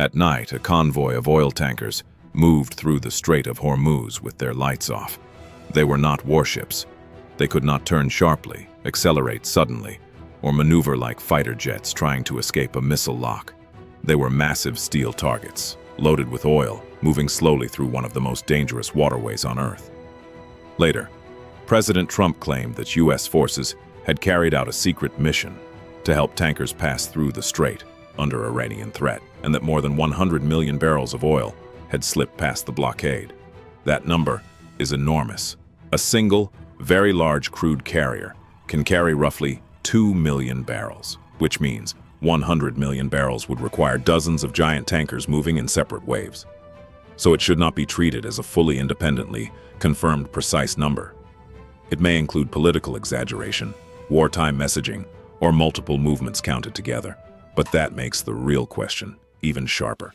At night, a convoy of oil tankers moved through the Strait of Hormuz with their lights off. They were not warships. They could not turn sharply, accelerate suddenly, or maneuver like fighter jets trying to escape a missile lock. They were massive steel targets, loaded with oil, moving slowly through one of the most dangerous waterways on Earth. Later, President Trump claimed that U.S. forces had carried out a secret mission to help tankers pass through the strait under Iranian threat, and that more than 100 million barrels of oil had slipped past the blockade. That number is enormous. A single, very large crude carrier can carry roughly 2 million barrels, which means 100 million barrels would require dozens of giant tankers moving in separate waves. So it should not be treated as a fully independently confirmed precise number. It may include political exaggeration, wartime messaging, or multiple movements counted together. But that makes the real question even sharper.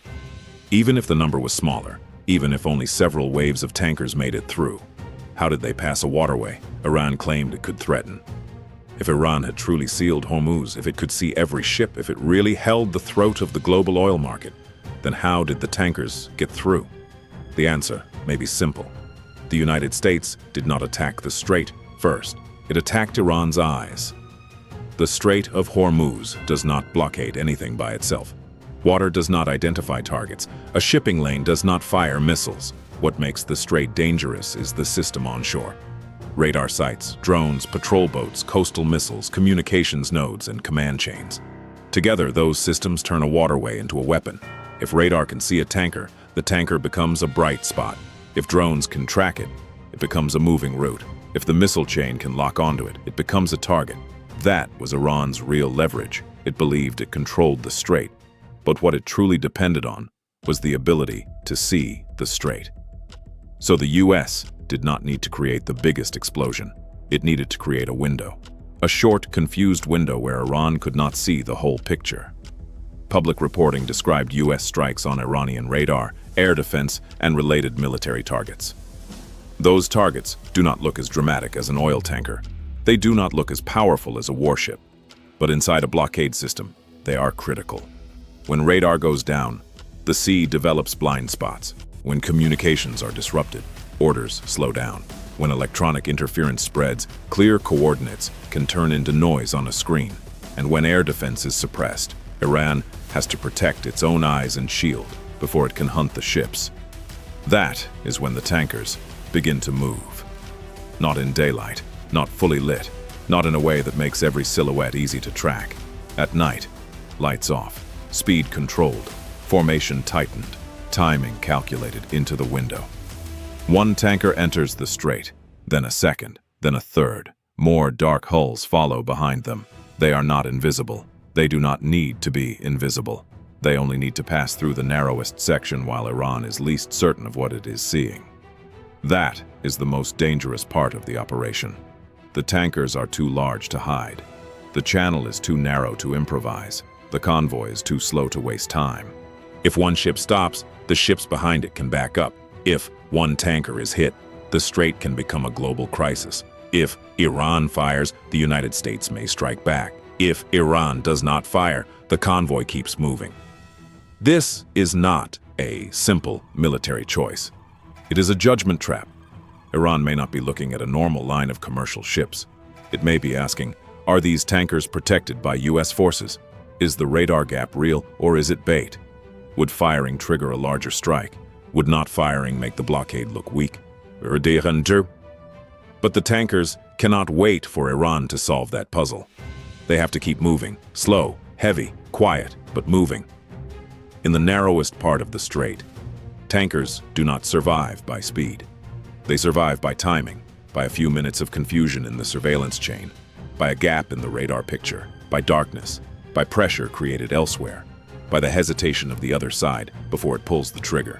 Even if the number was smaller, even if only several waves of tankers made it through, how did they pass a waterway Iran claimed it could threaten? If Iran had truly sealed Hormuz, if it could see every ship, if it really held the throat of the global oil market, then how did the tankers get through? The answer may be simple. The United States did not attack the strait first. It attacked Iran's eyes. The Strait of Hormuz does not blockade anything by itself. Water does not identify targets. A shipping lane does not fire missiles. What makes the strait dangerous is the system onshore. Radar sites, drones, patrol boats, coastal missiles, communications nodes, and command chains. Together, those systems turn a waterway into a weapon. If radar can see a tanker, the tanker becomes a bright spot. If drones can track it, it becomes a moving route. If the missile chain can lock onto it, it becomes a target. That was Iran's real leverage. It believed it controlled the strait. But what it truly depended on was the ability to see the strait. So the US did not need to create the biggest explosion. It needed to create a window. A short, confused window where Iran could not see the whole picture. Public reporting described US strikes on Iranian radar, air defense, and related military targets. Those targets do not look as dramatic as an oil tanker. They do not look as powerful as a warship, but inside a blockade system, they are critical. When radar goes down, the sea develops blind spots. When communications are disrupted, orders slow down. When electronic interference spreads, clear coordinates can turn into noise on a screen. And when air defense is suppressed, Iran has to protect its own eyes and shield before it can hunt the ships. That is when the tankers begin to move. Not in daylight. Not fully lit, not in a way that makes every silhouette easy to track. At night, lights off, speed controlled, formation tightened, timing calculated into the window. One tanker enters the strait, then a second, then a third. More dark hulls follow behind them. They are not invisible. They do not need to be invisible. They only need to pass through the narrowest section while Iran is least certain of what it is seeing. That is the most dangerous part of the operation. The tankers are too large to hide. The channel is too narrow to improvise. The convoy is too slow to waste time. If one ship stops, the ships behind it can back up. If one tanker is hit, the strait can become a global crisis. If Iran fires, the United States may strike back. If Iran does not fire, the convoy keeps moving. This is not a simple military choice. It is a judgment trap. Iran may not be looking at a normal line of commercial ships. It may be asking, are these tankers protected by US forces? Is the radar gap real, or is it bait? Would firing trigger a larger strike? Would not firing make the blockade look weak? But the tankers cannot wait for Iran to solve that puzzle. They have to keep moving, slow, heavy, quiet, but moving. In the narrowest part of the strait, tankers do not survive by speed. They survive by timing, by a few minutes of confusion in the surveillance chain, by a gap in the radar picture, by darkness, by pressure created elsewhere, by the hesitation of the other side before it pulls the trigger.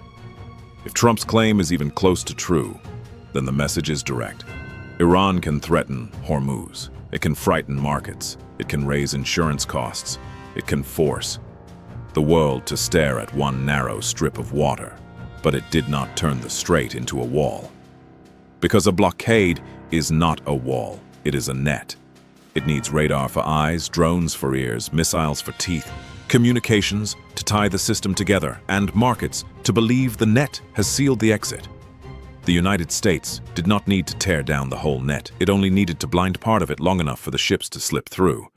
If Trump's claim is even close to true, then the message is direct. Iran can threaten Hormuz. It can frighten markets. It can raise insurance costs. It can force the world to stare at one narrow strip of water. But it did not turn the strait into a wall. Because a blockade is not a wall, it is a net. It needs radar for eyes, drones for ears, missiles for teeth, communications to tie the system together, and markets to believe the net has sealed the exit. The United States did not need to tear down the whole net. It only needed to blind part of it long enough for the ships to slip through.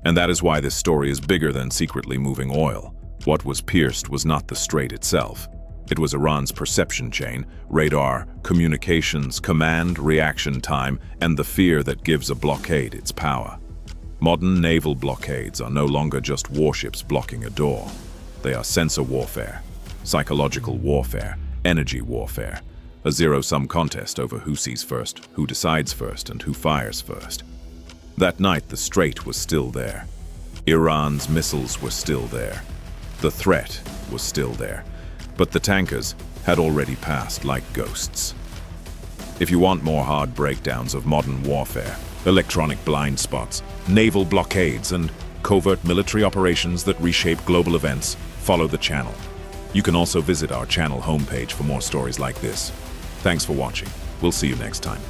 And that is why this story is bigger than secretly moving oil. What was pierced was not the strait itself. It was Iran's perception chain, radar, communications, command, reaction time, and the fear that gives a blockade its power. Modern naval blockades are no longer just warships blocking a door. They are sensor warfare, psychological warfare, energy warfare, a zero-sum contest over who sees first, who decides first, and who fires first. That night, the strait was still there. Iran's missiles were still there. The threat was still there. But the tankers had already passed like ghosts. If you want more hard breakdowns of modern warfare, electronic blind spots, naval blockades, and covert military operations that reshape global events, follow the channel. You can also visit our channel homepage for more stories like this. Thanks for watching. We'll see you next time.